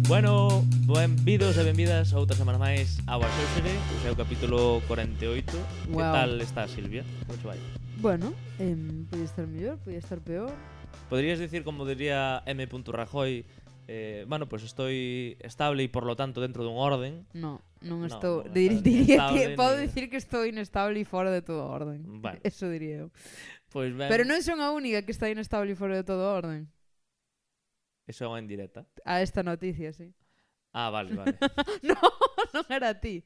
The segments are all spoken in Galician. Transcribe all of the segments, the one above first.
Bueno, benvidos e benvidas a outra semana máis ao Axóxere, o seu capítulo 48. Que Wow. tal está, Silvia? Como che vai? Bueno, podía estar mellor, podía estar peor. Podrías decir, como diría M. Rajoy, bueno, pues estoy estable e por lo tanto dentro dun orden. Non No, estou. non estás Diría inestable que podo ni- decir que estou inestable e fora de todo orden. Bueno. Eso diría eu. Pois ben, Pero non son a única que está inestable e fora de todo orden. Eso é unha indirecta. A esta noticia, sí. Ah, vale. non era a ti.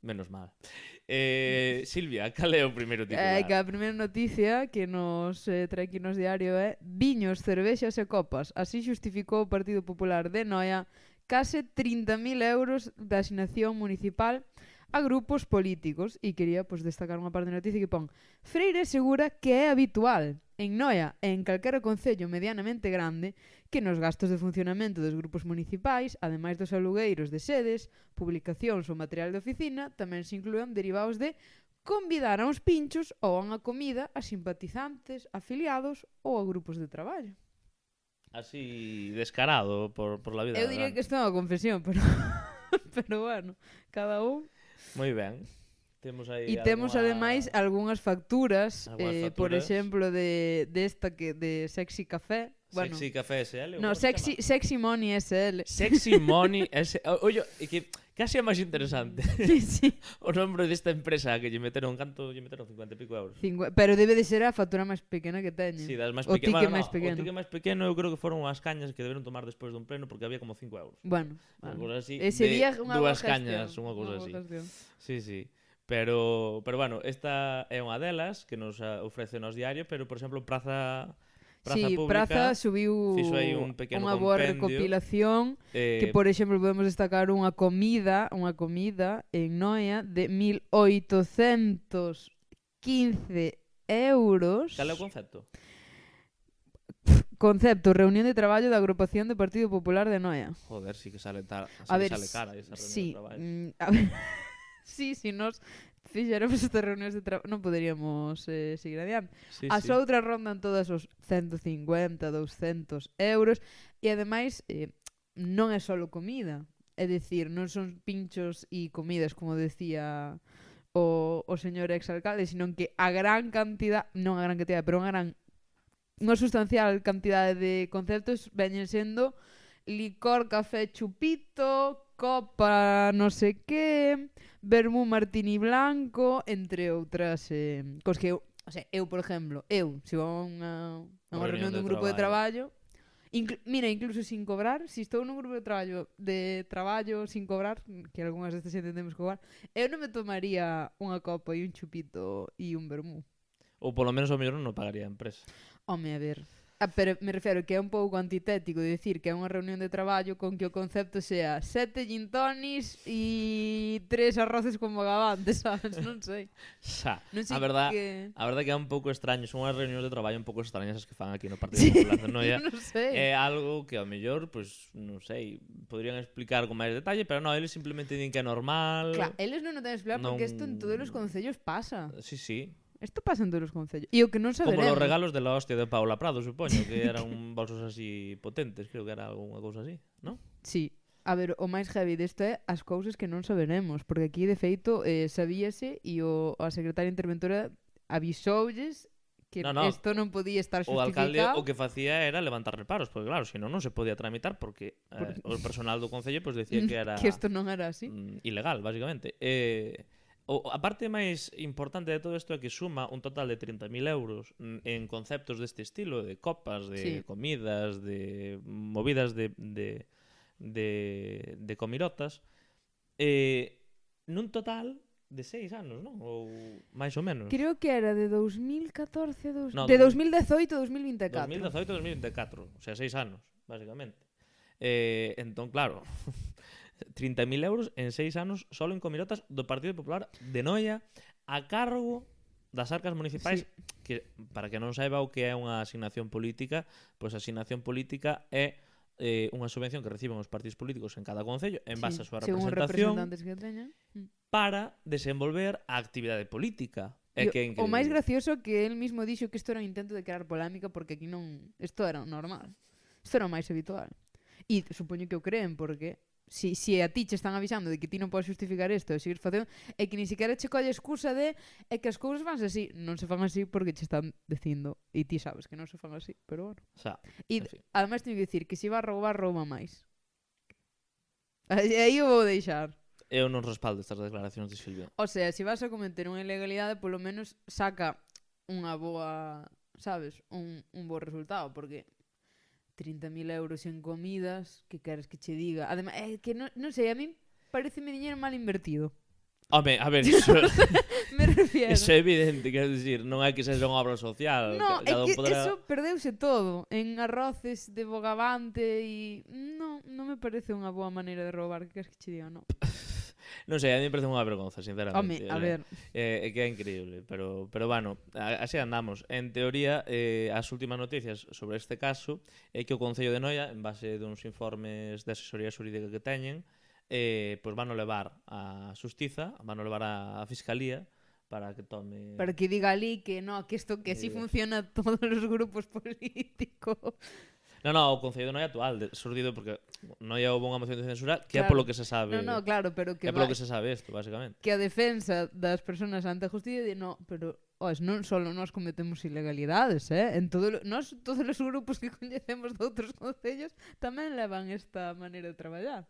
Menos mal. Silvia, cal é o primeiro titular? Que a primeira noticia que nos trae aquí nos diario é viños, cervexas e copas. Así xustificou o Partido Popular de Noia case 30.000 euros de asignación municipal a grupos políticos. E quería destacar unha parte da noticia que pon: Freire asegura que é habitual en Noia e en calquera concello medianamente grande que nos gastos de funcionamento dos grupos municipais, ademais dos alugueiros de sedes, publicacións ou material de oficina, tamén se inclúan derivados de convidar a uns pinchos ou a unha comida a simpatizantes, afiliados ou a grupos de traballo. Así descarado por la vida. Eu diría que isto é unha confesión, pero pero bueno, cada un. Moi ben. Temos aí E temos ademais algunhas facturas, por facturas. exemplo de esta que de Sexy Café. Bueno, Sexy Café SL. no, Sexy Money SL. Sexy Money SL. Oye, é que casi é máis interesante Sí. o nombre desta empresa que lle meteron, canto lle meteron 50 e pico euros. Pero debe de ser a factura máis pequena que teñen. Sí, das máis O pequenas. ticket máis pequeno. O ticket máis pequeno eu creo que foron as cañas que deberon tomar despois dun pleno porque había como 5 euros. Bueno, Unha cousa así, ese de día unha boa dúas cañas, gestión, unha cousa boa así. gestión. Sí. Pero bueno, esta é unha delas que nos ofrece nos diario, pero por exemplo Praza Sí, Pública Praza subiu fixo aí un pequeno unha boa compendio. recopilación que, por exemplo, podemos destacar unha comida en Noia de 1.815 euros. Cal é o concepto? Concepto, reunión de traballo da agrupación do Partido Popular de Noia. Joder, sí que sale cara esa reunión sí, de traballo. A ver, sí, si nos fixéramos estas reunións de traballo non poderíamos seguir adiante. Sí, As outras rondan todas os 150, 200 euros e ademais non é só comida, é dicir, non son pinchos e comidas como decía o señor exalcalde, sino que a gran cantidad, non a gran cantidad, pero unha sustancial cantidade de conceptos veñen sendo licor, café, chupito, copa, no sé qué, vermú martini blanco, entre outras cos que eu, por exemplo, se vou a unha reunión dun grupo de traballo, incluso sin cobrar, se estou nun grupo de traballo sin cobrar, que algunhas destas entendemos cobrar, eu non me tomaría unha copa e un chupito e un vermú. Ou polo menos o mellor non pagaría a empresa. Home, a ver. Pero me refiro que é un pouco antitético de decir que é unha reunión de traballo con que o concepto sea 7 gin tonis e 3 arroces con bogavantes, sabes? Non sei. Non sei a verdad que é un pouco extraño, son unhas reunións de traballo un pouco extrañas as que fan aquí no Partido Popular de Noia. Non sei. É algo que ao mellor, pois, non sei, poderían explicar con máis detalle, pero non, eles simplemente din que é normal. Claro, eles non o ten explicar porque isto en todos os concellos pasa. Sí. Isto pasa en todos os concellos. E o que non saberemos. Como os regalos de la hostia de Paula Prado, supoño, que eran bolsos así potentes, creo que era algunha cousa así, non? Sí. A ver, o máis heavy desto é as cousas que non saberemos, porque aquí, de feito, sabíase e a secretaria interventora avisoulles que isto non podía estar justificado. O alcalde o que facía era levantar reparos, porque claro, senón non se podía tramitar porque o personal do concello pues, decía que era que isto non era así. Ilegal, basicamente. A parte máis importante de todo isto é que suma un total de 30.000 euros en conceptos deste estilo, de copas, de comidas, de movidas de comirotas, nun total de 6 anos, non? Ou máis ou menos. Creo que era de 2014, de 2018 a 2024. 2018 a 2024, o sea, 6 anos, basicamente. Entón, claro, 30.000 euros en 6 anos solo en comirotas do Partido Popular de Noia a cargo das arcas municipais, que para que non saiba o que é unha asignación política, pois a asignación política é unha subvención que reciben os partidos políticos en cada concello en base á súa representación para desenvolver a actividade política. O máis gracioso que el mismo dixo que isto era un intento de crear polémica porque aquí non, isto era normal, isto era o máis habitual. E supoño que o creen, porque si a ti che están avisando de que ti non podes justificar isto e seguir facendo, é que ni siquiera che colle excusa de é que as cousas vanse así. Non se fan así porque che están dicindo, e ti sabes que non se fan así, pero bueno. O sea, E en fin. ademais teño que dicir que se va a roubar, rouba máis. Aí o vou deixar. Eu non respaldo estas declaracións de Silvia. O sea, se vas a cometer unha ilegalidade, polo menos saca unha boa, sabes, un bo resultado, porque 30.000 euros en comidas, que queres que che diga? Además, é que non sei, a mí parece mi dinheiro mal invertido. Home, a ver, iso, Me refiero. iso é evidente, quero dicir, non hai que ser unha obra social. No, é Cada un que podrá... eso perdeuse todo en arroces de bogavante e non me parece unha boa maneira de roubar, que queres que che diga, non. Non sei, a mí me parece unha vergonza, sinceramente. Home, a ver, É que é increíble, pero bueno, así andamos. En teoría, as últimas noticias sobre este caso é que o Concello de Noia, en base duns informes de asesoría xurídica que teñen, pois van levar a Xustiza, van levar a Fiscalía para que tome... para que diga ali que no, que isto que así funciona todos os grupos políticos. No, o Concello de Noia actual, surdido porque Noia houve unha moción de censura que é Claro. polo que se sabe. No, claro, pero que É polo que se sabe isto, basicamente. que a defensa das persoas ante a justicia di, no, pero non solo nós cometemos ilegalidades, nós, todos os grupos que coñecemos de outros concellos tamén levan esta maneira de traballar.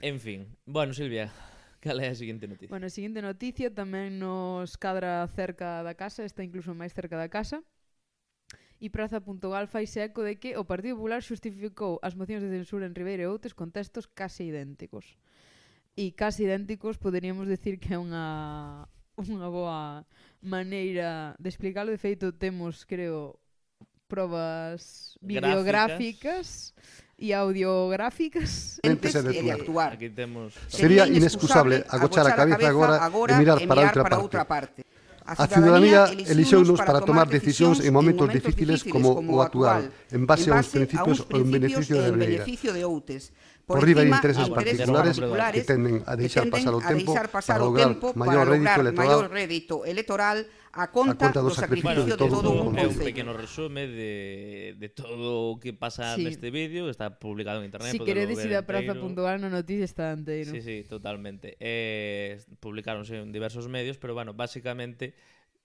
En fin, bueno, Silvia, cal é a seguinte noticia? Bueno, a seguinte noticia tamén nos cadra cerca da casa, está incluso máis cerca da casa. E Praza.gal faise eco de que o Partido Popular xustificou as mocións de censura en Ribeira e Outes con textos case idénticos. E case idénticos poderíamos decir que é unha boa maneira de explicarlo. De feito, temos, creo, probas videográficas e audiográficas. E de actuar. Aquí temos... Sería inexcusable agochar a cabeza agora e mirar para outra parte. A ciudadanía elixeunos para tomar decisións en momentos difíciles como o actual, en base a uns principios ou en beneficio de Ribeira. Por riba de intereses particulares que tenden a deixar pasar o tempo para lograr maior rédito electoral a conta do sacrificio de todo un concello. É un concello. pequeno resume de todo o que pasa neste vídeo, está publicado en internet. Si queredes ir a Praza.gal na noticia está inteiro. Sí, totalmente. Publicaronse en diversos medios, pero bueno, básicamente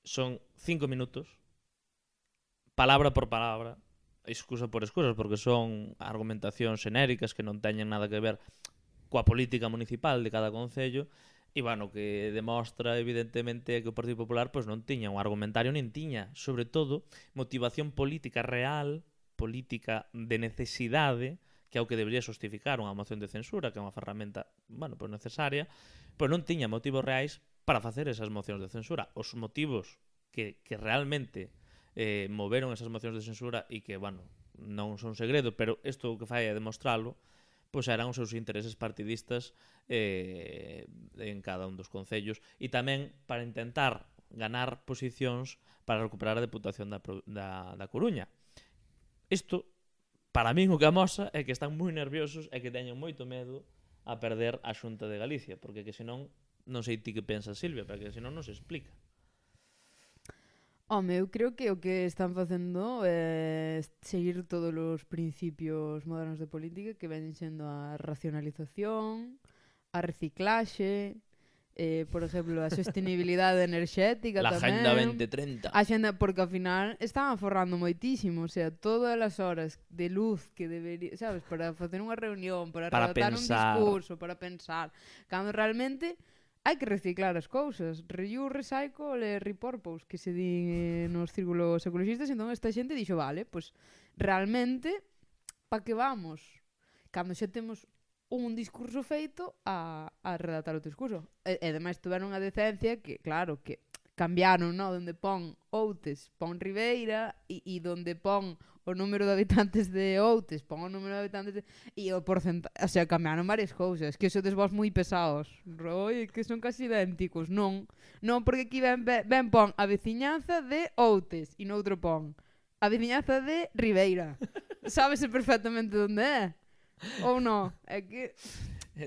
son 5 minutos, palabra por palabra, excusa por excusas, porque son argumentacións xenéricas que non teñen nada que ver coa política municipal de cada concello, e, bueno, que demostra, evidentemente, que o Partido Popular pois non tiña un argumentario, nin tiña, sobre todo, motivación política real, política de necesidade, que é o que debería justificar unha moción de censura, que é unha ferramenta, bueno, pois necesaria, pois non tiña motivos reais para facer esas mocións de censura. Os motivos que realmente moveron esas mocións de censura e que, bueno, non son segredo, pero isto o que fai é demostralo, pois eran os seus intereses partidistas en cada un dos concellos e tamén para intentar ganar posicións para recuperar a Deputación da Coruña. Isto, para min, o que amosa é que están moi nerviosos e que teñen moito medo a perder a Xunta de Galicia, porque que senón, non sei ti que pensas, Silvia, pero que senón non se explica. Home, eu creo que o que están facendo é seguir todos os principios modernos de política que venen sendo a racionalización, a reciclaxe, por exemplo, a sostenibilidade enerxética La tamén. Agenda 2030. A xenda, porque ao final están aforrando moitísimo, o sea, todas as horas de luz que debería, sabes, para facer unha reunión, para redactar un discurso, para pensar, cando realmente hai que reciclar as cousas. Reuse, recycle e repurpose, que se di nos círculos ecologistas. Entón esta xente dixo, vale, pois realmente, pa que vamos? Cando xa temos un discurso feito a redactar o discurso. E ademais tuveron a decencia que, claro, que cambiaron, no? Donde pon Outes, pon Ribeira, e donde pon o número de habitantes de Outes, pon o número de habitantes de... E o porcentaje, o sea, cambiaron varias cousas, que sodes vos moi pesados. Oi, que son casi idénticos. Non, porque aquí ben pon a veciñanza de Outes, e noutro pon a veciñanza de Ribeira. Sábese perfectamente onde é. Ou non? É que...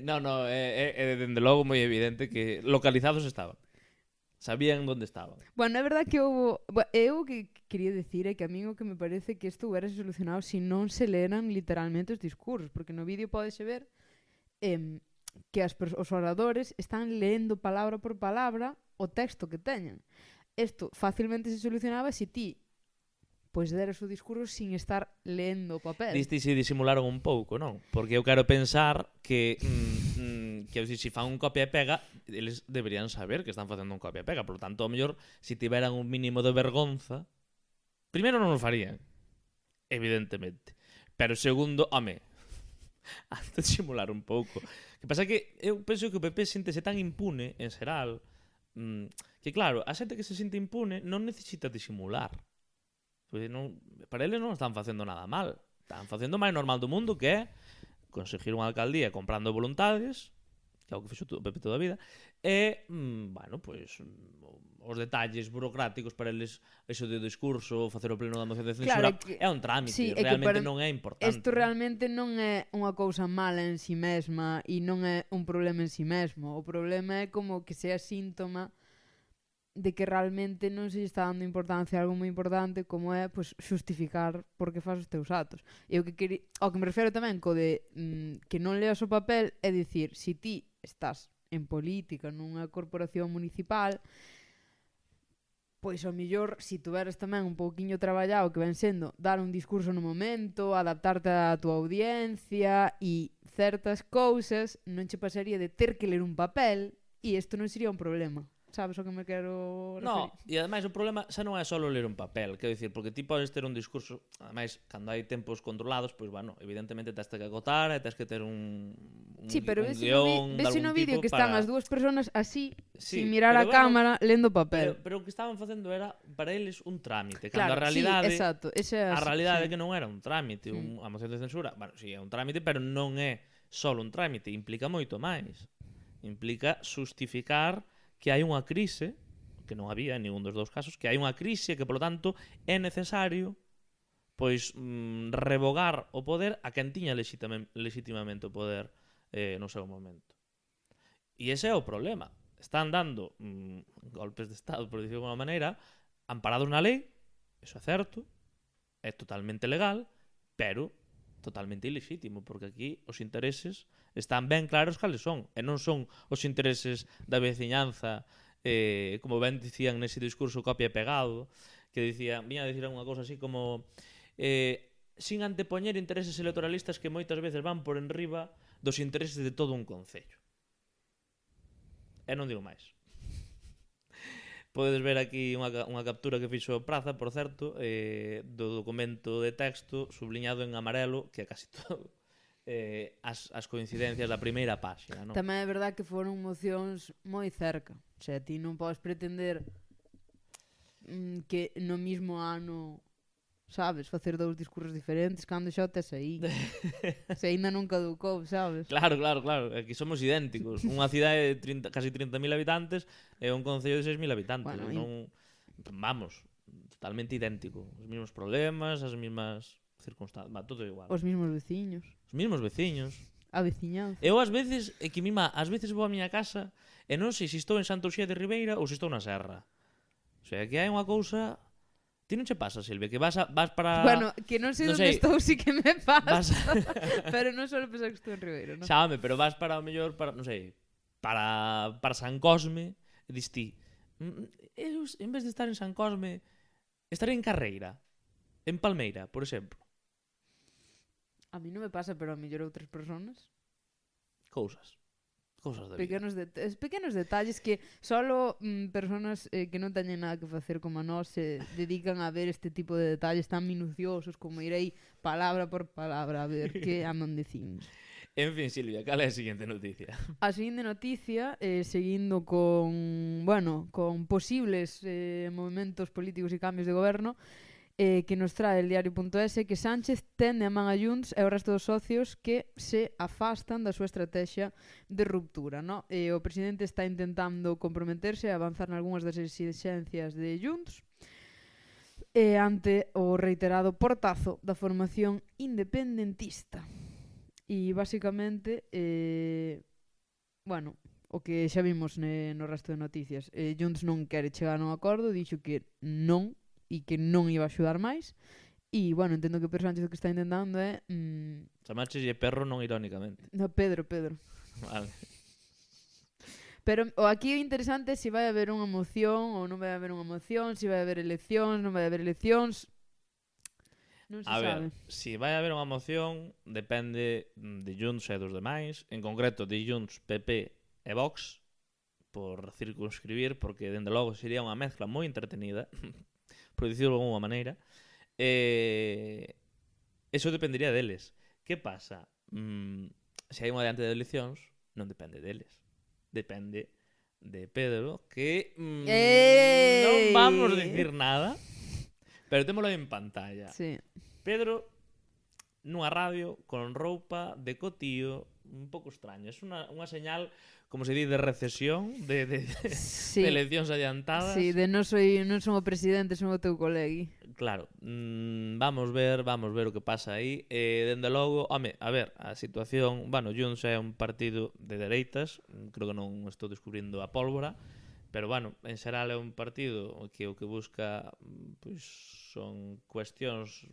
No, é dende logo moi evidente que localizados estaban. Sabían onde estaban. Bueno, é verdad que eu que quería decir é que a mí o que me parece que isto hubiera solucionado se non se leran literalmente os discursos, porque no vídeo podese ver que os oradores están leendo palabra por palabra o texto que teñen. Isto facilmente se solucionaba se ti pois deras o discurso sin estar lendo o papel. Diste se disimularon un pouco, non? Porque eu quero pensar que se fan un copia e pega, eles deberían saber que están facendo un copia e pega. Por lo tanto, ao mellor, se tiveran un mínimo de vergonza, primeiro non o farían, evidentemente. Pero segundo, home, han de simular un pouco. Que pasa que eu penso que o PP síntese tan impune, en xeral, que claro, a xente que se sinte impune non necesita disimular. Pues non, para eles non están facendo nada mal. Están facendo o máis normal do mundo, que é conseguir unha alcaldía comprando voluntades, que é o que fixo o PP toda a vida, e, bueno, pois, os detalles burocráticos para eles, eso de discurso, facer o pleno da moción de censura, claro, é un trámite, sí, realmente non é importante. Isto realmente non é unha cousa mala en si mesma e non é un problema en si mesmo. O problema é como que sea síntoma de que realmente non se está dando importancia a algo moi importante como é pois, xustificar por que faz os teus atos. E o que me refiro tamén co de que non leas o papel é dicir, se ti estás en política nunha corporación municipal, pois ao mellor, se tuveras tamén un pouquiño traballado que ven sendo dar un discurso no momento, adaptarte á tua audiencia e certas cousas, non che pasaría de ter que ler un papel e isto non sería un problema. Sabes o que me quero referir? No, e ademais o problema xa non é só ler un papel, quero dicir, porque ti podes ter un discurso, ademais, cando hai tempos controlados, pois, bueno, evidentemente tens que acotar e tens que ter un sí, pero un guión vese no vídeo que están as dúas personas así, sí, sin mirar a cámara, lendo papel. Pero o que estaban facendo era, para eles, un trámite, claro, cando a realidade, sí, exacto, a realidade é que non era un trámite, a moción de censura, bueno, sí, é un trámite, pero non é só un trámite, implica moito máis. Implica justificar que hai unha crise, que non había en ningún dos dous casos, que hai unha crise que, polo tanto, é necesario pois revogar o poder a quen tiña legitimamente o poder no seu momento. E ese é o problema. Están dando golpes de Estado, por dicirlo de alguma maneira, amparados na lei, eso é certo, é totalmente legal, pero totalmente ilexítimo, porque aquí os intereses están ben claros cales son, e non son os intereses da veciñanza, como ben dicían nese discurso copia e pegado, que viña a dicir unha cousa así como sin antepoñer intereses electoralistas que moitas veces van por enriba dos intereses de todo un concello. E non digo máis. Podes ver aquí unha captura que fixo Praza, por certo, do documento de texto subliñado en amarelo, que é casi todo as coincidencias da primeira páxina, non? Tamén é verdad que foron mocións moi cerca. O sea, ti non podes pretender que no mismo ano, sabes, facer dous discursos diferentes cando xa tes aí. Se ainda non caducou, sabes? Claro. Aquí somos idénticos. Unha cidade de casi 30.000 habitantes e un concello de 6.000 habitantes. Bueno, non, vamos, totalmente idéntico. Os mesmos problemas, as mesmas circunstancias, todo igual. Os mesmos veciños. A veciñanza. Eu ás veces, ás veces vou á miña casa e non sei se estou en Santa Uxía de Ribeira ou se estou na Serra. O sea, que hai unha cousa... Ti non che pasa, Silvia, que vas para... Bueno, que non sei onde estou, sí que me pasa. Pero non só pensar que estou en Ribeira, non? Xame, pero vas para o mellor, para, non sei, para San Cosme, e dis ti, eu, en vez de estar en San Cosme, estaré en Carreira, en Palmeira, por exemplo. A mí non me pasa, pero a mellor outras personas. Cousas da vida. Pequenos detalles que solo personas que non teñen nada que facer como a nós se dedican a ver este tipo de detalles tan minuciosos como irei palabra por palabra a ver que andan dicindo. En fin, Silvia, cal é a seguinte noticia? A seguinte noticia, seguindo con posibles movimentos políticos e cambios de goberno, que nos trae el diario.es, que Sánchez tende a man a Junts e o resto dos socios que se afastan da súa estrategia de ruptura, no? O presidente está intentando comprometerse a avanzar nalgúnas das exigencias de Junts ante o reiterado portazo da formación independentista. E basicamente, o que xa vimos no resto de noticias. Junts non quere chegar a un acordo, dixo que non, e que non iba a axudar máis. E, bueno, entendo que Pedro Sánchez o que está intentando é... Chamaches perro non irónicamente. No, Pedro. Vale. Pero o aquí o interesante é se vai haber unha moción ou non vai haber unha moción, se vai haber eleccións, non vai haber eleccións. Non se sabe. A ver, se vai haber unha moción depende de Junts e dos demais, en concreto de Junts, PP e Vox, por circunscribir, porque dende logo sería unha mezcla moi entretenida, por dicirlo de alguma maneira. Eso dependería deles. Que pasa? Se hai unha adiante de eleccións, non depende deles. Depende de Pedro, que non vamos dicir nada, pero témolo en pantalla. sí. Pedro nunha radio con roupa de cotío un pouco extraña. É unha señal, como se di, de recesión, de Sí. eleccións adiantadas. Sí, de non son o presidente, son o teu colegi. Claro, vamos ver o que pasa aí. Dende logo, home, a ver, a situación, bueno, Junts é un partido de dereitas, creo que non estou descubrindo a pólvora, pero bueno, en xeral é un partido que o que busca pois son cuestións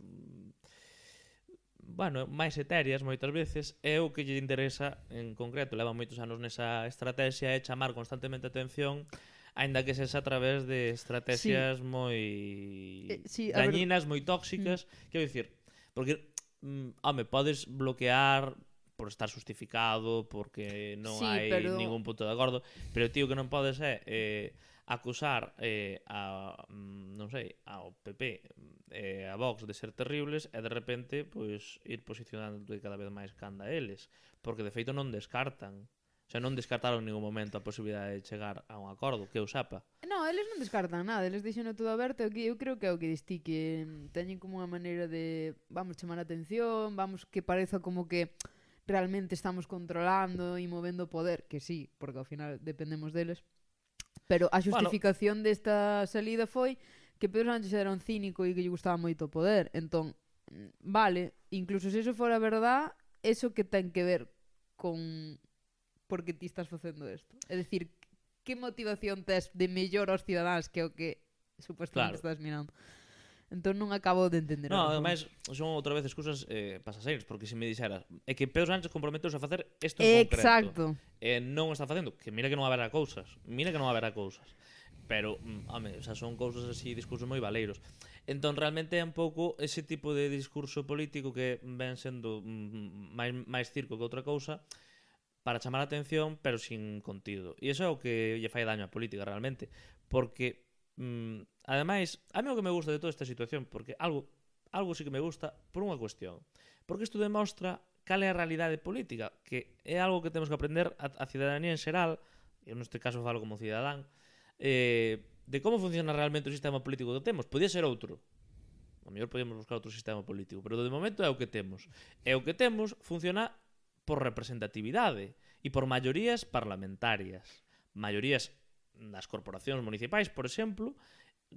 bueno, máis etéreas moitas veces, é o que lle interesa en concreto, leva moitos anos nesa estrategia, é chamar constantemente a atención, aínda que sexa a través de estrategias moi dañinas, moi tóxicas, quero dicir, porque home, podes bloquear por estar justificado, porque non hai ningún punto de acordo, pero tío, que non podes acusar non sei, ao PP a Vox de ser terribles e de repente pois ir posicionando cada vez máis canda eles, porque de feito non descartan. O sea, non descartaron en ningún momento a posibilidade de chegar a un acordo, que eu sapa. No, eles non descartan nada, eles dixen todo aberto, que eu creo que é o que distí, que teñen como unha maneira de vamos chamar a atención, vamos que pareza como que realmente estamos controlando e movendo o poder, que sí, porque ao final dependemos deles. Pero a justificación desta salida foi que Pedro Sánchez era un cínico e que lle gustaba moito o poder. Entón, vale, incluso se eso fora verdad, eso que ten que ver con por que ti estás facendo isto? É dicir, que motivación tes de mellor aos cidadáns que o que supuestamente estás mirando? Entón non acabo de entender. No, ademais, son outra vez excusas pasaseiras, porque se me dixeras é que Pedro Sánchez comprometeuse a facer isto en concreto. Exacto. Non o está facendo, que mira que non haberá cousas. Pero, home, o sea, son cousas así, discursos moi valeiros. Entón, realmente é un pouco ese tipo de discurso político que ven sendo máis circo que outra cousa, para chamar a atención, pero sin contido. E iso é o que lle fai daño á política, realmente. Porque, ademais, a mí o que me gusta de toda esta situación, porque algo sí que me gusta, por unha cuestión. Porque isto demostra cal é a realidade política, que é algo que temos que aprender a cidadanía en xeral, eu neste caso falo como cidadán, de como funciona realmente o sistema político que temos. Podía ser outro. A mellor podíamos buscar outro sistema político, pero de momento é o que temos. E o que temos funciona por representatividade e por maiorías parlamentarias. Maiorías nas corporacións municipais, por exemplo,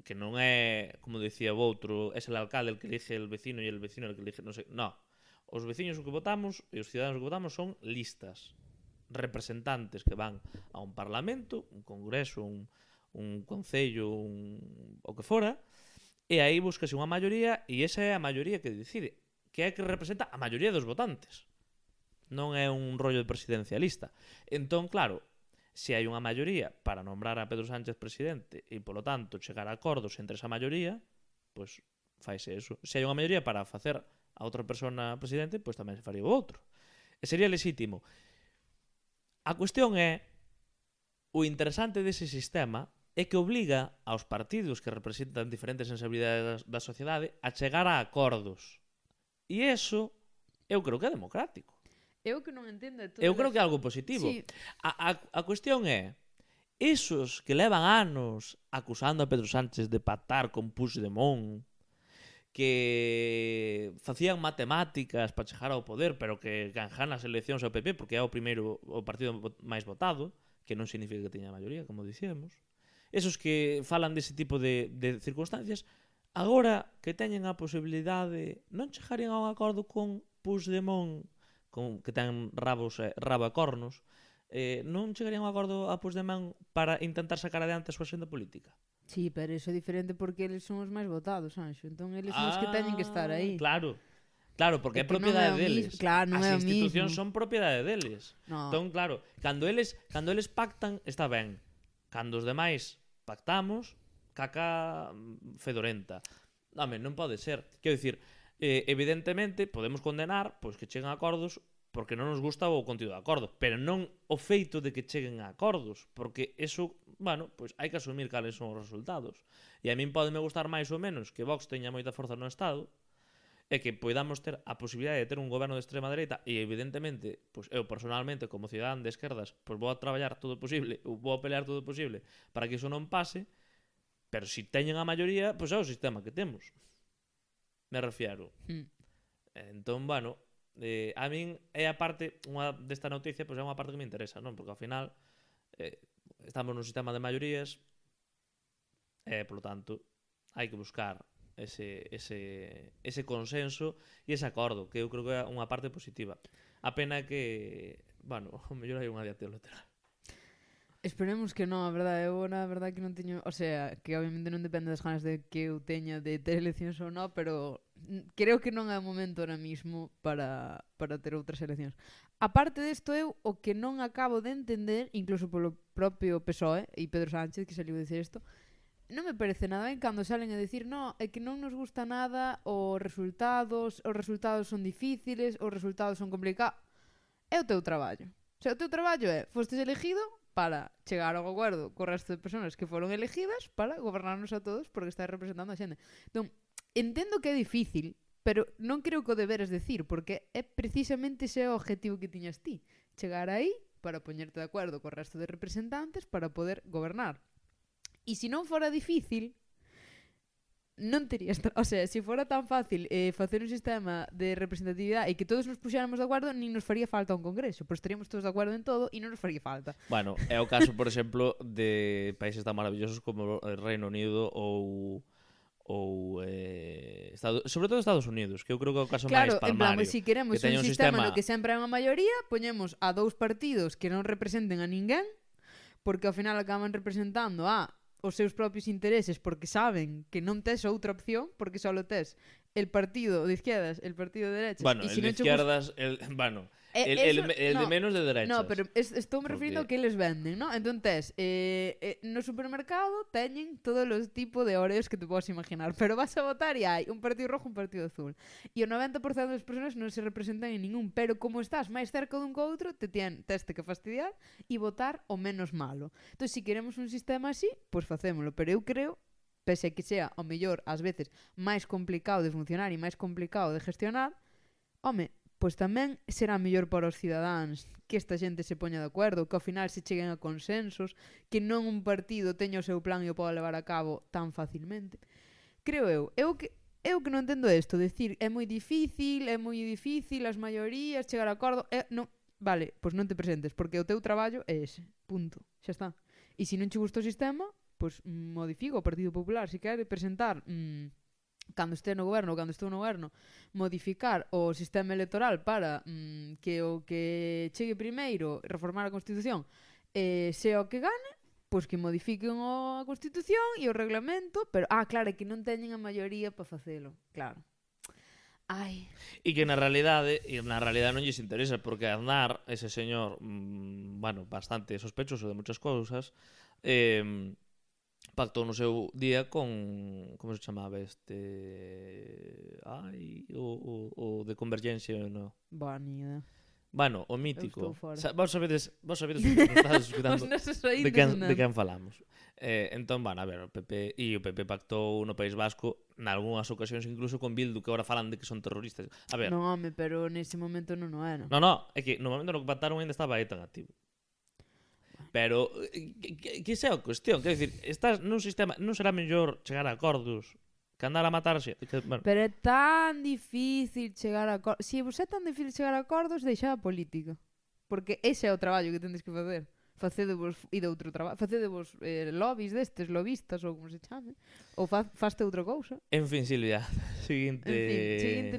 que non é, como decía o outro, é el alcalde el que elige el vecino e el vecino el que elige, non sei, no. Os veciños que votamos e os ciudadanos que votamos son listas, representantes que van a un parlamento, un congreso, un concello, o que fora, e aí buscase unha maioría, e esa é a maioría que decide, que é que representa a maioría dos votantes. Non é un rollo de presidencialista. Entón, claro, se hai unha maioría para nombrar a Pedro Sánchez presidente e, polo tanto, chegar a acordos entre esa maioría, pois faise eso. Se hai unha maioría para facer a outra persona presidente, pois tamén se faría o outro. E sería legítimo. A cuestión é, o interesante dese sistema é que obliga aos partidos que representan diferentes sensibilidades da sociedade a chegar a acordos. E eso eu creo que é democrático. Eu que non entendo todo. Eu creo que é algo positivo. Sí. A cuestión é, esos que levan anos acusando a Pedro Sánchez de pactar con Puigdemont, que facían matemáticas para chegar ao poder, pero que ganjan as eleccións ao PP porque é o partido máis votado, que non significa que teña a maioría, como dicíamos. Esos que falan dese tipo de circunstancias, agora que teñen a posibilidade, non chegarían a un acordo con Puigdemont, que ten rabo e cornos, non chegarían a un acordo a Puigdemont para intentar sacar adiante a súa xenda política? Sí, pero iso é diferente porque eles son os máis votados, Anxo. Entón eles son os que teñen que estar aí. Claro, porque é que non propiedade é o deles. Claro, non é o As institucións mismo. son propiedade deles. No. Entón, claro, cando eles pactan, está ben. Cando os demais pactamos, caca fedorenta. Non pode ser. Quero dicir, evidentemente, podemos condenar pois que cheguen a acordos porque non nos gusta o contido de acordo, pero non o feito de que cheguen a acordos, porque eso, pois hai que asumir cales son os resultados. E a min podeme gustar máis ou menos que Vox teña moita forza no Estado, e que poidamos ter a posibilidade de ter un goberno de extrema dereita, e evidentemente, pois eu personalmente como cidadán de esquerdas, pois vou a traballar todo o posible, vou a pelear todo o posible para que iso non pase, pero se teñen a maioría, pois é o sistema que temos. Me refiero. Entón, a min é a parte unha desta noticia, pois é unha parte que me interesa, non? Porque ao final estamos nun sistema de maiorías e, polo tanto, hai que buscar ese consenso e ese acordo, que eu creo que é unha parte positiva. A pena é que, o mellor hai unha diatriba lateral. Esperemos que non, a verdade. Eu, na verdade, que non teño... O sea, que obviamente non depende das ganas de que eu teña de ter eleccións ou non, pero creo que non é o momento ahora mismo para ter outras eleccións. A parte desto, eu o que non acabo de entender, incluso polo propio PSOE e Pedro Sánchez, que saliu a decir isto, non me parece nada ben cando salen a decir é que non nos gusta nada os resultados son difíciles, os resultados son complicados. É o teu traballo. O sea, o teu traballo é, fostes elegido para chegar ao acordo co resto de persoas que foron elegidas para gobernarnos a todos porque estás representando a xente. Entón, entendo que é difícil, pero non creo que o deberes decir, porque é precisamente ese o objetivo que tiñas ti. Chegar aí para poñerte de acordo co resto de representantes para poder gobernar. E se non fora difícil, non terías... O sea, se fora tan fácil facer un sistema de representatividade e que todos nos puxéramos de acordo, nin nos faría falta un congreso, pois estaríamos todos de acordo en todo e non nos faría falta. É o caso, por exemplo, de países tan maravillosos como o Reino Unido ou sobre todo Estados Unidos, que eu creo que é o caso máis palmario. Claro, en plan, se queremos un sistema no que sempre hai unha maioría, poñemos a 2 partidos que non representen a ninguén, porque ao final acaban representando os seus propios intereses porque saben que non tes outra opción, porque só tes el partido de izquierdas, el partido de derechas. El de izquierdas, el de menos de derechas. No, pero estou me referindo ao que eles venden, ¿no? Entón tes, no supermercado teñen todos os tipos de Oreos que te podes imaginar, pero vas a votar e hai un partido rojo, un partido azul. E o 90% das persoas non se representan en ningún, pero como estás máis cerca dun co outro, teste que fastidiar e votar o menos malo. Entón, se queremos un sistema así, pois facémolo, pero eu creo, pese a que sea, ao mellor, ás veces, máis complicado de funcionar e máis complicado de gestionar, pois tamén será mellor para os cidadáns que esta xente se poña de acordo, que ao final se cheguen a consensos, que non un partido teña o seu plan e o poda levar a cabo tan facilmente. Creo eu que non entendo isto, decir, é moi difícil as maiorías chegar a acordo, non, vale, pois non te presentes, porque o teu traballo é ese, punto, xa está. E se non che gusta o sistema, pois modifica o Partido Popular, se quere presentar cando este no goberno ou cando estou no goberno, modificar o sistema electoral para que o que chegue primeiro, reformar a Constitución, sea o que gane, pois que modifiquen a Constitución e o reglamento, pero, claro, é que non teñen a maioría para facelo, claro. Ai. E que na realidade non lles interesa, porque Aznar, ese señor, bastante sospechoso de muchas cousas, pactou no seu día con... Como se chamaba este... o de Convergencia, no? Ni idea. O mítico. Vos sabedes estás escutando de quen falamos. Entón, a ver, o PP pactou no País Vasco nalgúnas ocasións incluso con Bildu, que agora falan de que son terroristas. A ver. Non, pero nese momento non o era. Non, é que no momento no que pactaron ainda estaba aí tan activo. Pero, que sea a cuestión? Quer dicir, estás nun sistema... Non será mellor chegar a acordos que andar a matarse? Pero é tan difícil chegar a acordos... Se vos é tan difícil chegar a acordos, deixa a política. Porque ese é o traballo que tendes que facer. Facedevos ide outro traballo. Facedevos lobbies destes, lobistas ou como se chame. Ou faste outra cousa. En fin, Silvia. Seguinte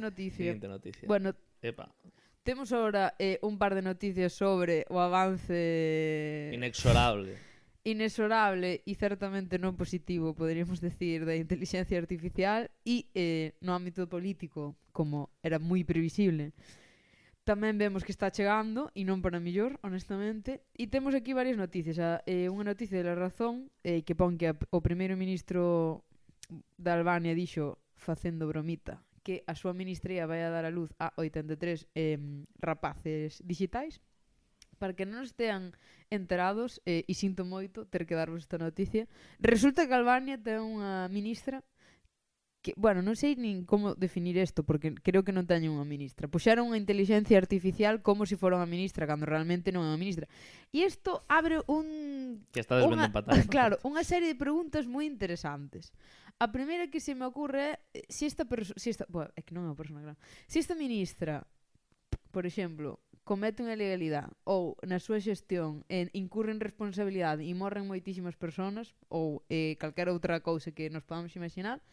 noticia. Bueno... Epa. Temos agora un par de noticias sobre o avance inexorable e certamente non positivo, poderíamos decir, da inteligencia artificial e no ámbito político, como era moi previsible. Tamén vemos que está chegando e non para mellor, honestamente. E temos aquí varias noticias. Unha noticia de La Razón que pon que o primeiro ministro da Albania dixo, facendo bromita, que a súa ministría vai a dar a luz a 83 rapaces digitais. Para que non estean enterados, e sinto moito ter que darvos esta noticia, resulta que Albania ten unha ministra que, bueno, non sei nin como definir isto, porque creo que non teñen unha ministra. Puxeron unha inteligencia artificial como se fora unha ministra, cando realmente non é unha ministra. E isto abre que está desvendo empatar. Claro, unha serie de preguntas moi interesantes. A primeira que se me ocurre é se esta é que non é unha persona grande. Se esta ministra, por exemplo, comete unha ilegalidade ou na súa xestión incurre en responsabilidade e morren moitísimas persoas ou calquera outra cousa que nos podamos imaginar,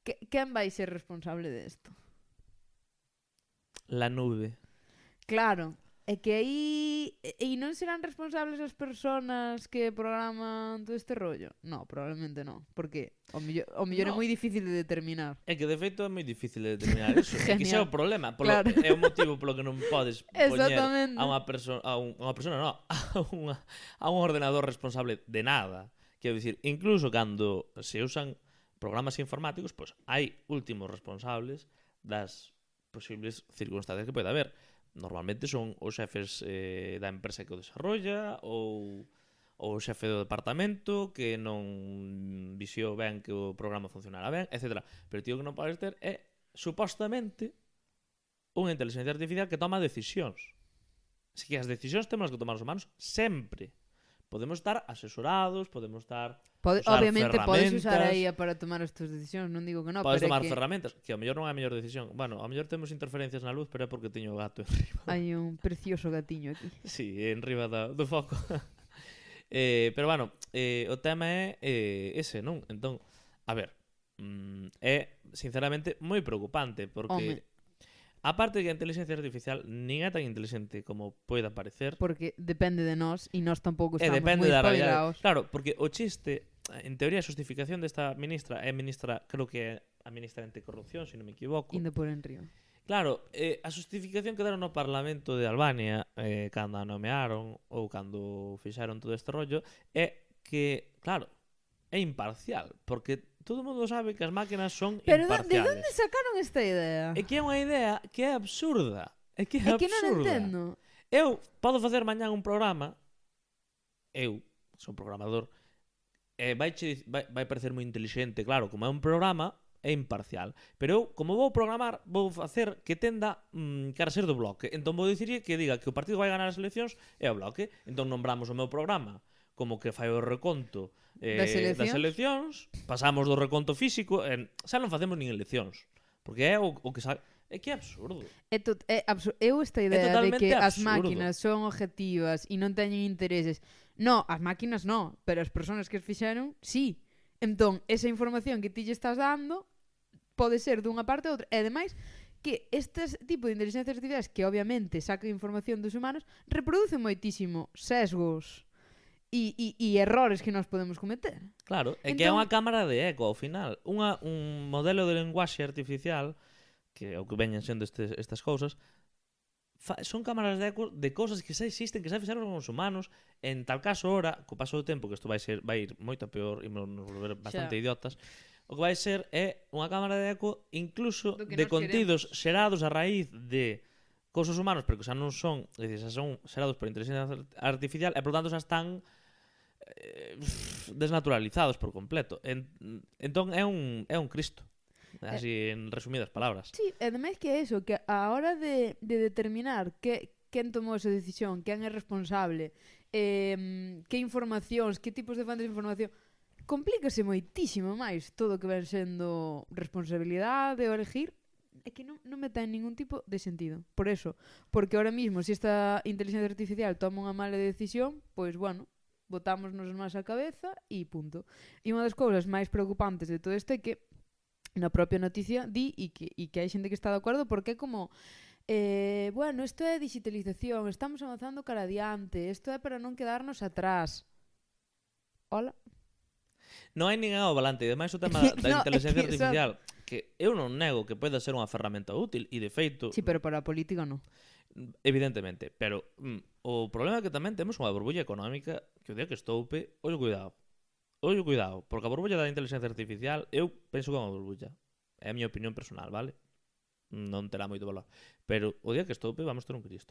quen vai ser responsable desto? La nube. Claro, é que aí e non serán responsables as persoas que programan todo este rollo? No, probablemente non, porque o mellor é moi difícil de determinar. É que de feito é moi difícil de determinar eso. É que ese é o problema, claro. É o motivo polo que non podes poñer a unha persona, a un ordenador responsable de nada. Quero dicir, incluso cando se usan programas informáticos, pois hai últimos responsables das posibles circunstancias que pode haber. Normalmente son os xefes da empresa que o desarrolla ou o xefe do departamento que non vixiou ben que o programa funcionara ben, etc. Pero tío que non podes ter é supostamente unha inteligencia artificial que toma decisións. Así que as decisións temos que tomar os humanos sempre. Podemos estar asesorados, podemos estar obviamente ferramentas. Podes usar a IA para tomar as túas decisións, non digo que non, podes tomar ferramentas, que ao mellor non é a mellor decisión. Bueno, ao mellor temos interferencias na luz, pero é porque teño o gato enriba. Hai un precioso gatiño aquí. Sí, enriba do foco. Pero bueno, o tema é ese, non? Entón, a ver, é sinceramente moi preocupante, porque aparte de que a inteligencia artificial nin é tan inteligente como poida parecer. Porque depende de nós e nós tampouco estamos moi espabilados. Claro, porque o chiste, en teoría, a justificación desta ministra é ministra, creo que é a ministra anticorrupción, se non me equivoco. Indo por enrío. Claro, a justificación que deron no Parlamento de Albania cando a nomearon ou cando fixaron todo este rollo é que, claro, é imparcial, porque todo o mundo sabe que as máquinas son imparciales. Pero de onde sacaron esta idea? É que é unha idea que é absurda. É que non entendo. Eu podo facer mañán un programa, eu son programador, vai parecer moi inteligente, claro, como é un programa, é imparcial. Pero eu, como vou programar, vou facer que tenda cara a ser do bloque. Entón vou dicirlle que diga que o partido vai ganar as eleccións é o bloque. Entón nombramos o meu programa como que fai o reconto das eleccións, pasamos do reconto físico, xa non facemos nin eleccións, porque é o que sabe. É que é absurdo. Eu esta idea de que as máquinas son objetivas e non teñen intereses. No, as máquinas non, pero as persoas que as fixeron, sí. Entón, esa información que ti lle estás dando pode ser dunha parte ou outra. E ademais, que este tipo de inteligencias artificiais que obviamente saca información dos humanos reproducen moitísimo sesgos e errores que nós podemos cometer. Claro, é que é unha cámara de eco ao final. Un modelo de lenguaxe artificial, que é o que veñen sendo estas cousas, son cámaras de eco de cousas que xa existen, que xa fixeron os humanos. En tal caso, ora, co paso do tempo, que isto vai ir moito a peor e nos volver bastante idiotas, o que vai ser é unha cámara de eco incluso de contidos xerados a raíz de cousas humanos, pero que xa non son, é dicir, xa son xerados por inteligencia artificial e, por tanto, xa están desnaturalizados por completo. Entón é un Cristo, así en resumidas palabras. Sí, ademais que é eso, que a hora de determinar quen tomou esa decisión, quen é responsable, que informacións, que tipos de fontes de información, complícase moitísimo máis todo o que ven sendo responsabilidade ou elegir, é que non me ten ningún tipo de sentido. Por eso, porque ahora mismo, se esta inteligencia artificial toma unha mala decisión, pois, bueno, botámonos máis a cabeza e punto. E unha das cousas máis preocupantes de todo isto é que na propia noticia di e que hai xente que está de acordo, porque é como Bueno, isto é digitalización, estamos avanzando cara adiante, isto é para non quedarnos atrás. Hola? Non hai ninguén ao volante, e ademais o tema da inteligencia artificial, que eu non nego que pode ser unha ferramenta útil, e de feito... Sí, pero para a política non. Evidentemente, pero o problema é que tamén temos unha burbulla económica que o día que estoupe, ollo cuidado, porque a burbulla da inteligencia artificial eu penso que é unha burbulla, é a miña opinión personal, vale? Non terá moito valor, pero o día que estoupe vamos ter un Cristo.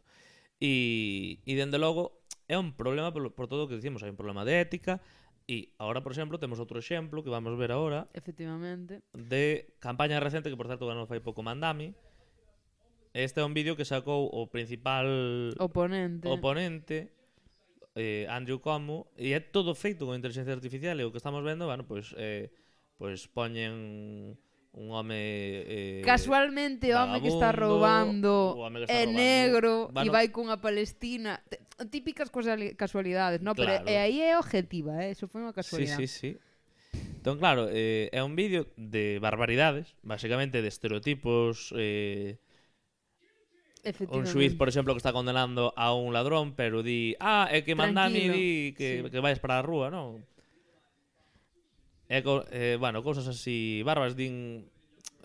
E dende logo é un problema por todo o que dicimos, hai un problema de ética. E agora, por exemplo, temos outro exemplo que vamos ver agora, efectivamente, de campaña recente que, por certo, ganou fai pouco Mandami. Este é un vídeo que sacou o principal oponente Andrew Cuomo, e é todo feito con inteligencia artificial, e o que estamos vendo, bueno, pois poñen un home casualmente o home que está roubando é negro e vai cunha Palestina, típicas casualidades, no? Claro. Pero aí é objetiva, eso foi unha casualidade. Sí. Entón, claro, é un vídeo de barbaridades, basicamente de estereotipos. Un xuiz, por exemplo, que está condenando a un ladrón, pero di, é que Mandami di que vais para a rúa, non? Bueno, cousas así barbas. Din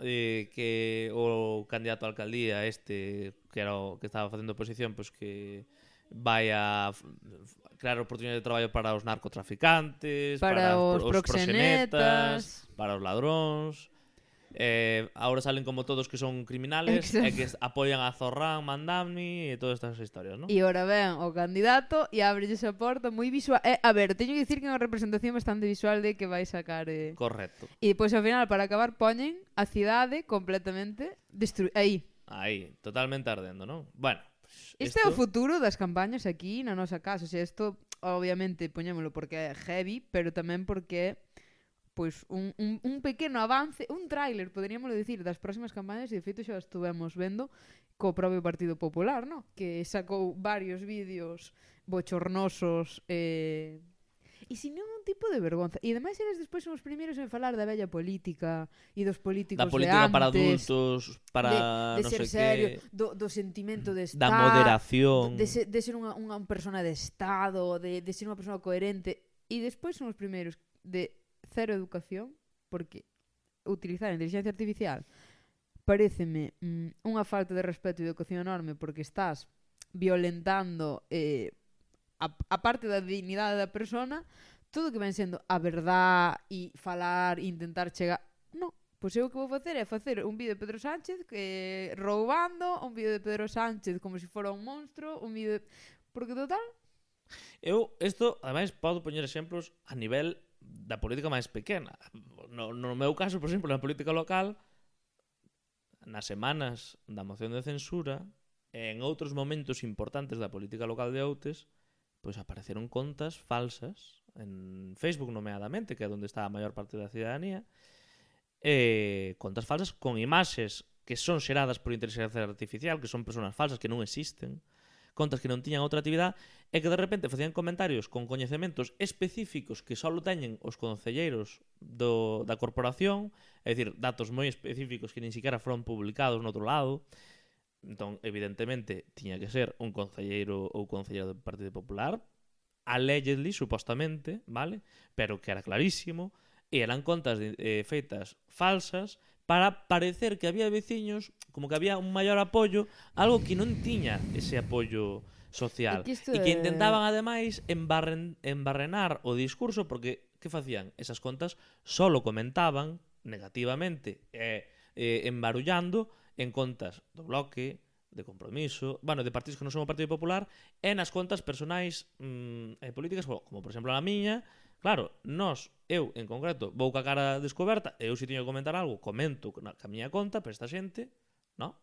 que o candidato a alcaldía que era o que estaba facendo oposición, pois que vai a crear oportunidades de traballo para os narcotraficantes, para os proxenetas, para os ladróns. Agora salen como todos que son criminales. Exacto. E que apoian a Zorrán, Mandami e todas estas historias, non? E ora ven o candidato e abre esa porta moi visual. A ver, teño que dicir que é unha representación bastante visual de que vai sacar. Correcto. E depois ao final, para acabar, poñen a cidade completamente destruída. Aí, totalmente ardendo, non? Bueno, este é o futuro das campañas aquí na nosa casa. O sea, isto, obviamente, poñémolo porque é heavy, pero tamén porque pois un pequeno avance, un tráiler, poderíamoslo dicir, das próximas campañas, e de feito xa estuvemos vendo co propio Partido Popular, no? Que sacou varios vídeos bochornosos e sin ningún tipo de vergonza. E ademais eles despois son os primeiros en falar da bella política e dos políticos de antes. Da política para adultos, para de non ser sei serio, do sentimento de estar, da moderación, de ser unha persona de Estado, de ser unha persona coherente. E despois son os primeiros de cero educación, porque utilizar a inteligencia artificial paréceme unha falta de respeto e educación enorme, porque estás violentando a parte da dignidade da persona, todo o que ven sendo a verdad e falar e intentar chegar. Non, pois eu o que vou facer é facer un vídeo de Pedro Sánchez que roubando, un vídeo de Pedro Sánchez como se fora un monstro, un vídeo porque total. Eu isto, ademais, podo poñer exemplos a nivel da política máis pequena. No meu caso, por exemplo, na política local, nas semanas da moción de censura e en outros momentos importantes da política local de Outes, pois apareceron contas falsas en Facebook, nomeadamente, que é onde está a maior parte da cidadanía, contas falsas con imaxes que son xeradas por inteligencia artificial, que son personas falsas que non existen, contas que non tiñan outra actividade, e que de repente facían comentarios con coñecementos específicos que só teñen os concelleiros da corporación, é dicir, datos moi específicos que nin siquiera foron publicados no outro lado. Entón, evidentemente, tiña que ser un concelleiro ou concelleiro do Partido Popular, allegedly, supostamente, vale? Pero que era clarísimo, e eran contas feitas falsas para parecer que había veciños, como que había un maior apoio, algo que non tiña ese apoio social. E que intentaban, ademais, embarrenar o discurso, porque, que facían? Esas contas solo comentaban negativamente, embarullando en contas do Bloque, de Compromiso, bueno, de partidos que non son o Partido Popular, e nas contas personais políticas, como por exemplo a miña. Claro, eu en concreto vou ca cara descoberta, eu se teño que comentar algo, comento ca miña conta, pero esta xente, non?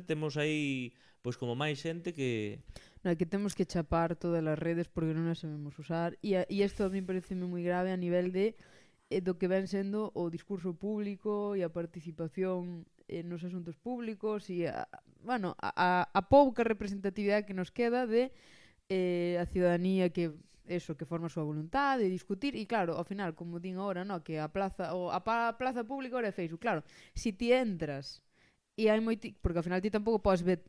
Temos aí, pois como máis xente que... Non, que temos que chapar todas as redes porque non as sabemos usar, e isto a mí pareceme moi grave a nivel do que ven sendo o discurso público e a participación nos asuntos públicos e a pouca representatividade que nos queda de a ciudadanía que forma a súa voluntade de discutir. E claro, ao final, como din agora, no, que a plaza pública agora é Facebook. Claro, se ti entras e hai porque ao final ti tampouco podes ver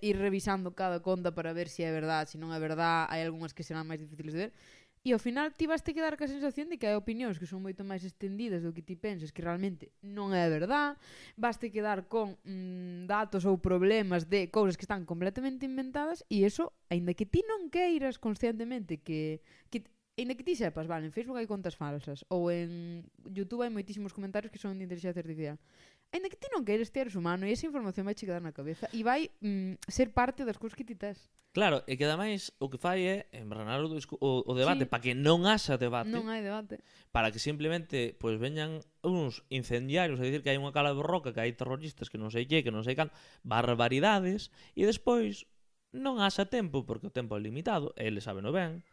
ir revisando cada conta para ver se é verdade, se non é verdade, hai algunhas que serán máis difíciles de ver, e ao final ti vas te quedar ca sensación de que hai opinións que son moito máis extendidas do que ti pensas que realmente non é verdade, vas te quedar con datos ou problemas de cousas que están completamente inventadas, e iso, aínda que ti non queiras conscientemente aínda que ti sepas, vale, en Facebook hai contas falsas, ou en YouTube hai moitísimos comentarios que son de inteligencia artificial, aínda que ti non queres, ti eres humano e esa información vai che quedar na cabeza e vai ser parte das cousas que ti tes. Claro, e que ademais o que fai é embranar o debate para que non haxa debate. Non hai debate. Para que simplemente pois veñan uns incendiarios a dicir que hai unha cala de borroca, que hai terroristas, que non sei que non sei can, barbaridades, e despois non haxa tempo, porque o tempo é limitado, e eles saben o ben,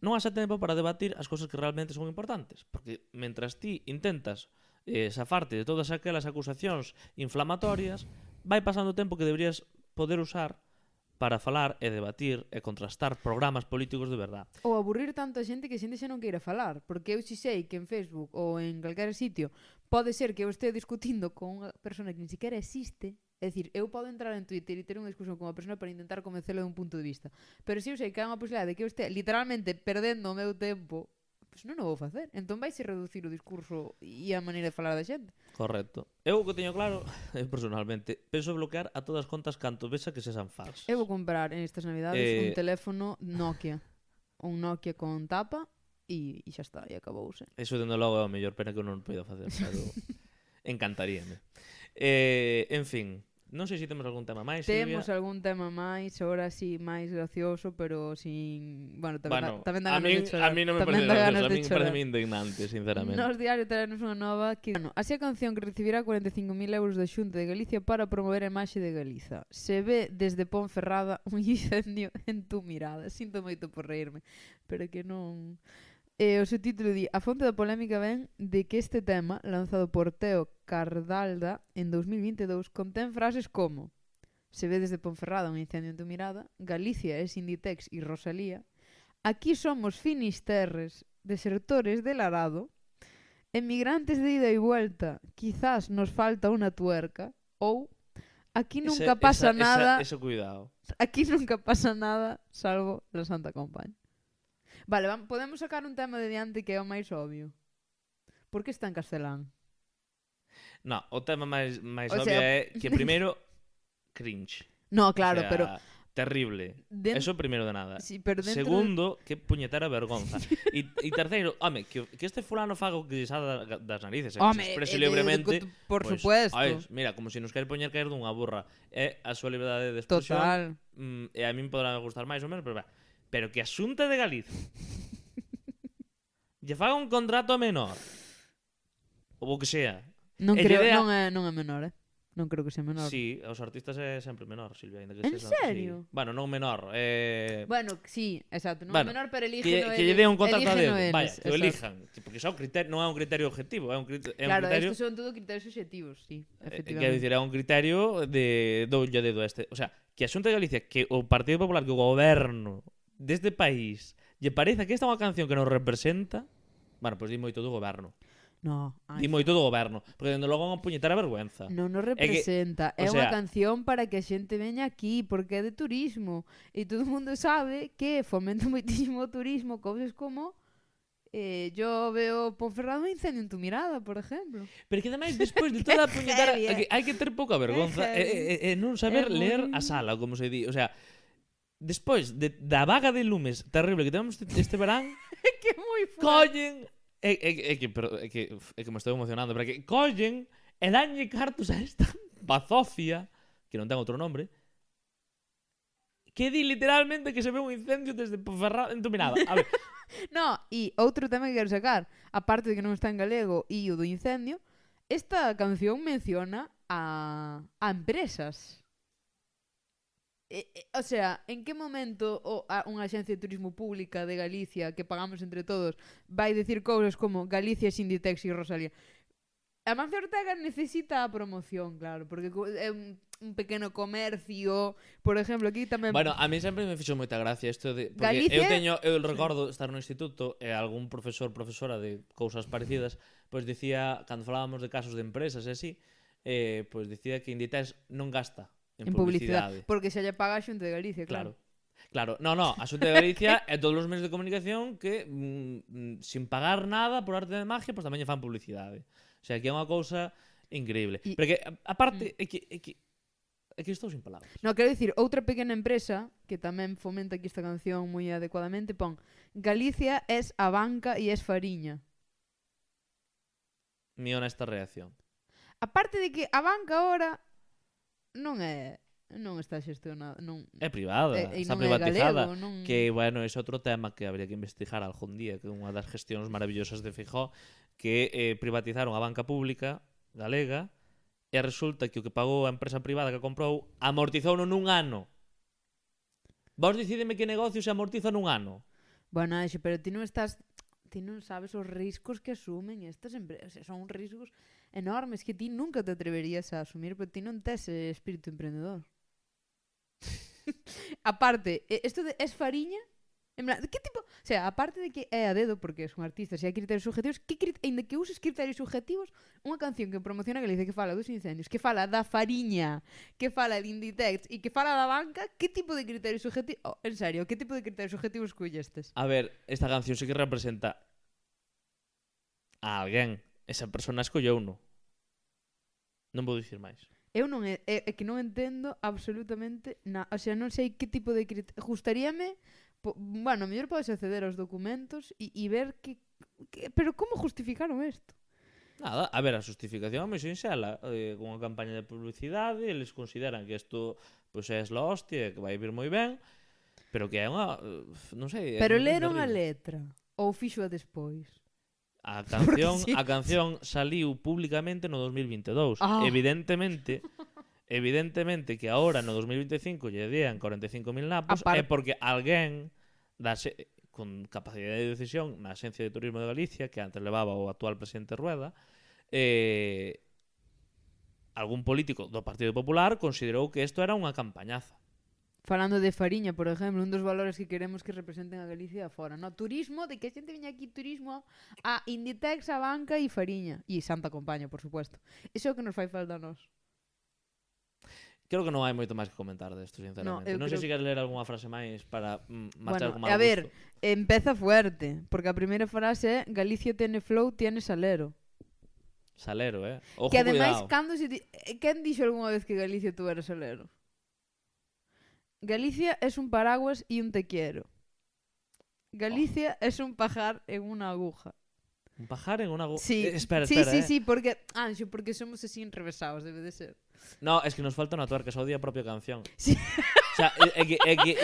non haxa tempo para debatir as cousas que realmente son importantes. Porque mentras ti intentas zafarte de todas aquelas acusacións inflamatorias, vai pasando o tempo que deberías poder usar para falar e debatir e contrastar programas políticos de verdade. Ou aburrir tanto a xente que a xente xa non queira falar, porque eu si sei que en Facebook ou en calquera sitio pode ser que eu estea discutindo con unha persona que ni siquiera existe, é dicir, eu podo entrar en Twitter e ter unha discusión con unha persona para intentar convencelo de un punto de vista, pero se eu sei que hai unha posibilidade de que eu estea literalmente perdendo o meu tempo, pois non o vou facer. Entón vai se reducir o discurso e a maneira de falar da xente. Correcto. Eu o que teño claro, eu personalmente, penso bloquear a todas as contas canto vexa que sexan falsas. Eu vou comprar en estas navidades un teléfono Nokia. Un Nokia con tapa e xa está, e acabouse. Eso, dende logo, é o mellor, pena que eu non podo facer, pero encantaríame. En fin, non sei se temos algún tema máis, Temos algún tema máis, ahora sí, máis gracioso, pero sin... Bueno, tamén dá ganas de chorar. A mí non me parece gracioso, a mí me parece indignante, sinceramente. Nos diarios traemos unha nova que... Bueno, así a canción que recibirá 45.000 euros da Xunta de Galicia para promover a imaxe de Galiza. Se ve desde Ponferrada un incendio en tu mirada. Sinto moito por reírme, pero que non... O seu título di: a fonte da polémica ven de que este tema, lanzado por Teo Cardalda en 2022, contén frases como: se ve desde Ponferrada un incendio en tu mirada, Galicia es Inditex y Rosalía, aquí somos finisterres, desertores del arado, emigrantes de ida y vuelta, quizás nos falta una tuerca, ou aquí nunca pasa nada. Eso cuidado. Aquí nunca pasa nada, salvo la Santa Compañía. Vale, podemos sacar un tema de diante que é o máis obvio. Por que está en castelán? No, o tema máis obvio é que primeiro cringe. No, claro, o sea, pero terrible. Eso primeiro de nada. Sí, pero segundo, que puñetera vergonza. E terceiro, home, que este fulano faga o que lle sabe das narices, que se exprese libremente. Por supuesto. Mira, como se nos quere poñer caer dunha burra. É a súa liberdade de expresión. Total. E a min podrá gustar máis ou menos, pero que a Xunta de Galicia lle faga un contrato menor ou o que sea. Non creo, non é menor, Non creo que sea menor. Sí, os artistas é sempre menor, Silvia, ainda que en serio? Sí. Bueno, non menor, Bueno, sí, exacto, non é menor, pero eligen que lle dé un contrato a dedo. Vaya, que o elijan, porque xa non é un criterio objetivo, é un criterio. Claro, estes son todo criterios obxectivos, sí, efectivamente. Quero dicir, é un criterio de doulle dedo a este, o sea, que a Xunta de Galicia, que o Partido Popular, que o goberno deste país lle parece que esta é unha canción que nos representa, bueno, pois di moito do goberno. No, di moito do goberno, porque dende logo é unha puñetera vergüenza. Non nos representa, é unha canción para que a xente veña aquí, porque é de turismo, e todo o mundo sabe que fomenta moitísimo o turismo, cousas como yo veo Ponferrada un incendio en tu mirada, por ejemplo. Pero que ademais, despois de toda a puñetera, hai que ter pouca vergonza e non saber ler a sala, como se di, o sea, despois da vaga de lumes terrible que temos este verán, que moi fuerte. Collen é que me estou emocionando, pero que collen e danlle cartos a esta bazofia, que non ten outro nombre, que di literalmente que se ve un incendio desde Ponferrada en tu mirada. A ver. No, e outro tema que quero sacar, aparte de que non está en galego e o do incendio, esta canción menciona a empresas. O sea, en que momento unha agencia de turismo pública de Galicia que pagamos entre todos vai decir cousas como Galicia es Inditex e Rosalía? Amancio Ortega necesita a promoción, claro, porque é un pequeno comercio, por exemplo, aquí tamén... Bueno, a mí sempre me fixo moita gracia isto de... Porque Galicia... eu recordo estar no instituto e algún profesora de cousas parecidas pois dicía, cando falábamos de casos de empresas e así, pois dicía que Inditex non gasta En publicidade. Porque xa lle paga a Xunta de Galicia, claro. Claro, no, a Xunta de Galicia e todos os medios de comunicación que sin pagar nada por arte de magia, pois tamén lle fan publicidade. O sea, que é unha cousa increíble. Porque aparte é que estou sin palabras. No, quero dicir, outra pequena empresa que tamén fomenta aquí esta canción moi adecuadamente, pon Galicia es a banca e es fariña. Mi honesta reacción. Aparte de que a banca ahora non está xestionada, é privada, está privatizada, galego, que, bueno, é outro tema que habría que investigar algún día, que é unha das gestións maravillosas de Feijóo, que privatizaron a banca pública galega e resulta que o que pagou a empresa privada que comprou amortizouno nun ano. Vos decideme que negocio se amortiza nun ano? Bueno, pero ti non sabes os riscos que asumen estas empresas. Son riscos enormes que ti nunca te atreverías a asumir, pero ti non tes espírito emprendedor. Aparte, isto es fariña? En plan, que tipo? O sea, aparte de que é a dedo, porque son artistas e hai criterios subjetivos, ainda que uses criterios subjetivos, unha canción que promociona Galicia, que fala dos incendios, que fala da fariña, que fala de Inditex e que fala da banca, que tipo de criterios subjetivos? Oh, en serio, que tipo de criterios subjetivos escollestes? A ver, esta canción sí que representa a alguén. Esa persona escolleu uno. Non vou dicir máis. Eu non é que non entendo absolutamente nada. O sea, non sei que tipo de criterio. Gustaríame, bueno, mellor podes acceder aos documentos e ver que pero como justificaron isto? Nada, a ver, a justificación é moi sinxela, con unha campaña de publicidade, eles consideran que isto pois é la hostia, que vai vir moi ben, pero que é unha, non sei, pero leron a letra ou fixo a despois? A canción saliu públicamente no 2022. Evidentemente que agora no 2025 lle dean 45.000 napos é porque alguén con capacidade de decisión na Axencia de Turismo de Galicia, que antes levaba o actual presidente Rueda, algún político do Partido Popular considerou que isto era unha campañaza. Falando de fariña, por exemplo, un dos valores que queremos que representen a Galicia afora, no? Turismo, de que a xente viña aquí turismo a Inditex, a banca e fariña. E Santa Compaña, por supuesto. Iso é o que nos fai falta a nós. Creo que non hai moito máis que comentar desto, sinceramente. Non sei se queres ler algunha frase máis para marchar con mal gusto. A ver, empeza fuerte, porque a primeira frase é Galicia tiene flow, tiene salero. Salero, Ojo, que ademais, cuidado. Quen dixo algunha vez que Galicia tuera salero? Galicia es un paraguas y un te quiero. Galicia es un pajar en una aguja. Un pajar en una aguja? Sí, espera. Sí, porque somos así enrevesados, debe de ser. No, es que nos falta una tuerca, eso odia a propia canción. Sí. O sea,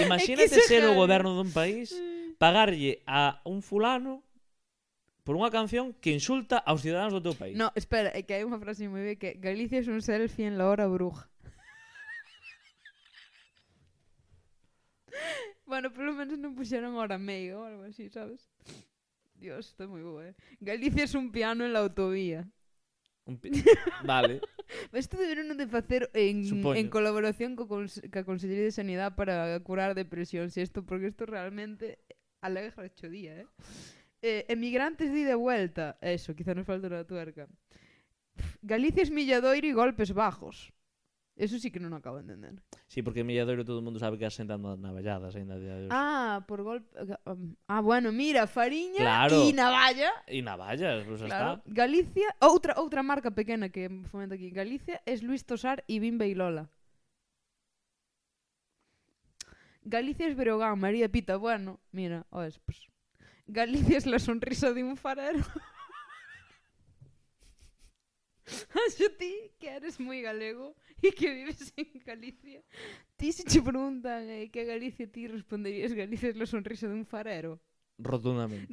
imagínate ser o goberno dun país, pagarlle a un fulano por unha canción que insulta aos ciudadanos do teu país. No, espera, é que hai unha frase moi ben que Galicia es un selfie en la hora bruja. Bueno, polo menos non puxeron hora meia ou algo así, sabes? Dios, está moi boa, Galicia es un piano en la autovía. Vale. Isto deberon de facer en colaboración ca Consellería de Sanidade para curar depresión, porque isto realmente alegra o día, emigrantes de ida e vuelta. Eso, quizá nos falta unha tuerca. Galicia es milladoiro e golpes bajos. Eso sí que non acabo de entender. Sí, porque en Milladoiro todo o mundo sabe que asentando navalladas ainda día de hoxe. Por golpe... bueno, mira, fariña e navalla. E navallas, pues claro. Está. Galicia, outra marca pequena que fomenta aquí. Galicia es Luis Tosar e Bimba e Lola. Galicia es Breogán, María Pita. Bueno, mira, pues Galicia es la sonrisa de un farero. Yo ti, que eres moi galego e que vives en Galicia, ti se che preguntan que a Galicia ti responderías Galicia es la sonrisa de un farero? Rotundamente.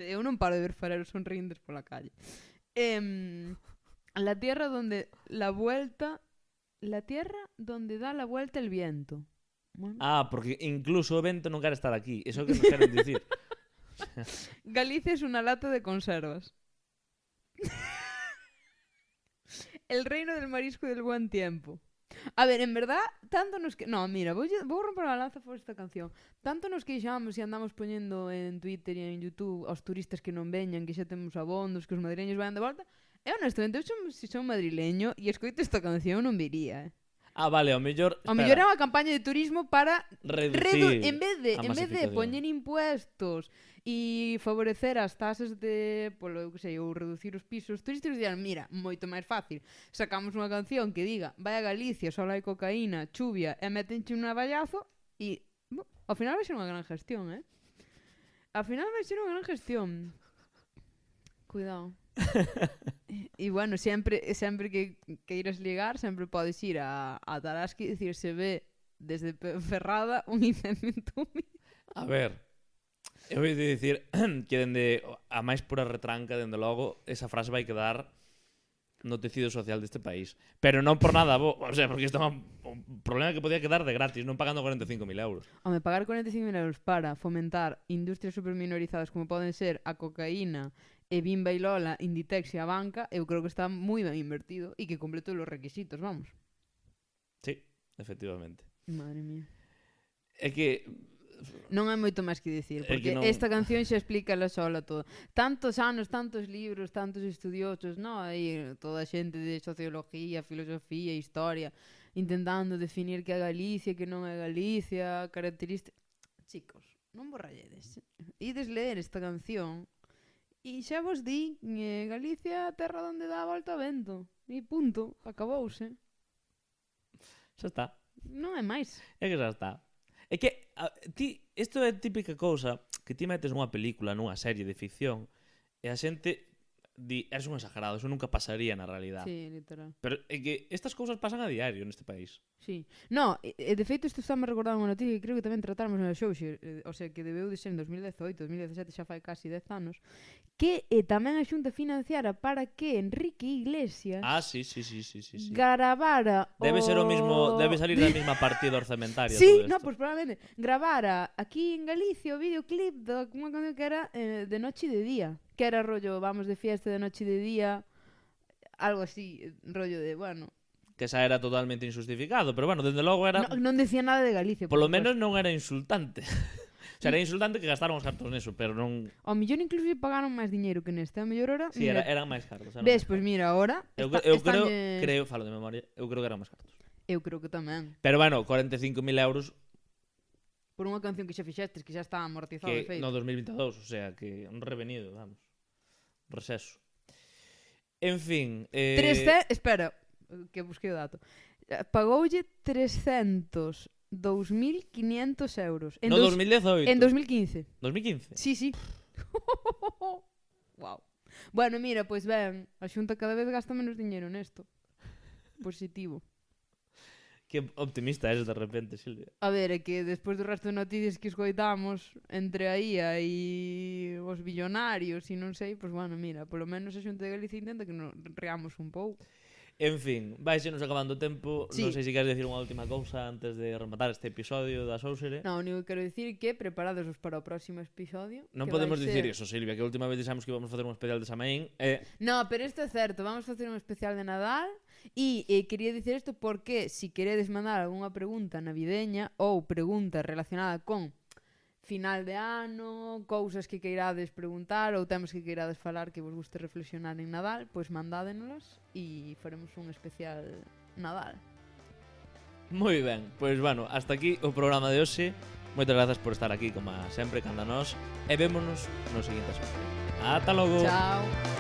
Eu non paro de ver fareros sonrientes pola calle. La tierra donde da la vuelta el viento. Bueno. Porque incluso o vento non quere estar aquí. Eso que nos queren dicir. Galicia es una lata de conservas. El reino del marisco y del buen tiempo. A ver, en verdad, tanto nos que... No, mira, vou romper a lanza por esta canción. Tanto nos queixamos e andamos poñendo en Twitter e en YouTube aos turistas que non veñan, que xa temos abondos, que os madrileños vayan de volta. E honestamente, eu se son madrileño e escoito esta canción non viría, Vale, ao mellor... Ao mellor é unha campaña de turismo para reducir en vez de poñer impuestos e favorecer as tasas de, polo que sei, ou reducir os pisos turísticos, dirán, mira, moito máis fácil. Sacamos unha canción que diga, vai a Galicia, só hai cocaína, chuvia, e metenche un navallazo e, ao final vai ser unha gran gestión, Ao final vai ser unha gran gestión. Cuidado. E bueno, sempre que queiras ligar, sempre podes ir a Tarasque e dicir, se ve desde Ferrada un incendio en Tumi. A ver, eu vou dicir que dende a máis pura retranca, dende logo, esa frase vai quedar no tecido social deste país. Pero non por nada, o sea, porque isto é un problema que podía quedar de gratis, non pagando 45.000 euros. Home, pagar 45.000 euros para fomentar industrias superminorizadas como poden ser a cocaína, e Bimba e Lola, Inditex e a banca, eu creo que está moi ben invertido e que completou os requisitos, vamos. Sí, efectivamente. Madre mía. É que... Non hai moito máis que dicir, porque esta canción xa explica la sola todo. Tantos anos, tantos libros, tantos estudiosos, aí toda a xente de sociología, filosofía, historia, intentando definir que é Galicia, que non é Galicia, características... Chicos, non vos rayedes. Ides ler esta canción... E xa vos di, Galicia, a terra onde dá a volta ao vento. E punto, acabouse. Xa está. Non é máis. É que xa está. É que, isto é típica cousa que ti metes nunha película, nunha serie de ficción, e a xente di, eres un exagerado, eso nunca pasaría na realidade. Sí, literal. Pero é que estas cousas pasan a diario neste país. Sí. No, de feito, isto está me recordando unha noticia que creo que tamén tratamos no show, o sea, que debeu de ser en 2018, 2017, xa fai casi 10 anos, que tamén a Xunta financiara para que Enrique Iglesias sí. gravara debe ser o mismo, debe salir da mesma partida orzamentaria. Sí, no, pues probablemente gravara aquí en Galicia o videoclip de unha canción que era de noche e de día, que era rollo, vamos de fiesta de noche e de día, algo así, rollo de, bueno, que esa era totalmente injustificado, pero bueno, desde logo era... Non decía nada de Galicia. Polo menos non era insultante. O sea, era insultante que gastaron os cartos neso, pero non... Ao mellor incluso pagaron máis diñeiro que neste. Ao mellor era... Sí, eran máis cartos. Ves, pois mira, ahora... Eu creo, falo de memoria, eu creo que eran máis cartos. Eu creo que tamén. Pero bueno, 45.000 euros... Por unha canción que xa fixestes, que xa está amortizado de feito. No 2022, o sea, que un revenido, vamos. Receso. En fin... Espera, que busquei o dato. Pagoulle 302.500 euros. No 2018? En 2015. 2015? Sí. Wow. Bueno, mira, pois ben, a Xunta cada vez gasta menos diñeiro nesto. Positivo. Que optimista eres de repente, Silvia. A ver, é que despois do resto de noticias que escoitamos entre a IA e os billonarios e non sei, pois bueno, mira, polo menos a Xunta de Galicia intenta que nos reamos un pouco. En fin, vais nos acabando o tempo. Sí. Non sei se queres decir unha última cousa antes de rematar este episodio da Sousere. Non, o único que quero dicir que preparados para o próximo episodio. Non podemos dicir iso, Silvia, que a última vez dixamos que íbamos facer un especial de Samaín. No, pero isto é certo, vamos facer un especial de Nadal. E quería dicir isto porque se queredes mandar algunha pregunta navideña ou pregunta relacionada con final de ano, cousas que queirades preguntar ou temas que queirades falar que vos guste reflexionar en Nadal, pois mandádenos e faremos un especial Nadal. Moi ben, pois bueno, hasta aquí o programa de hoxe. Moitas grazas por estar aquí, como sempre, canda nós, e vémonos no seguinte episodio. Ata logo. Chao.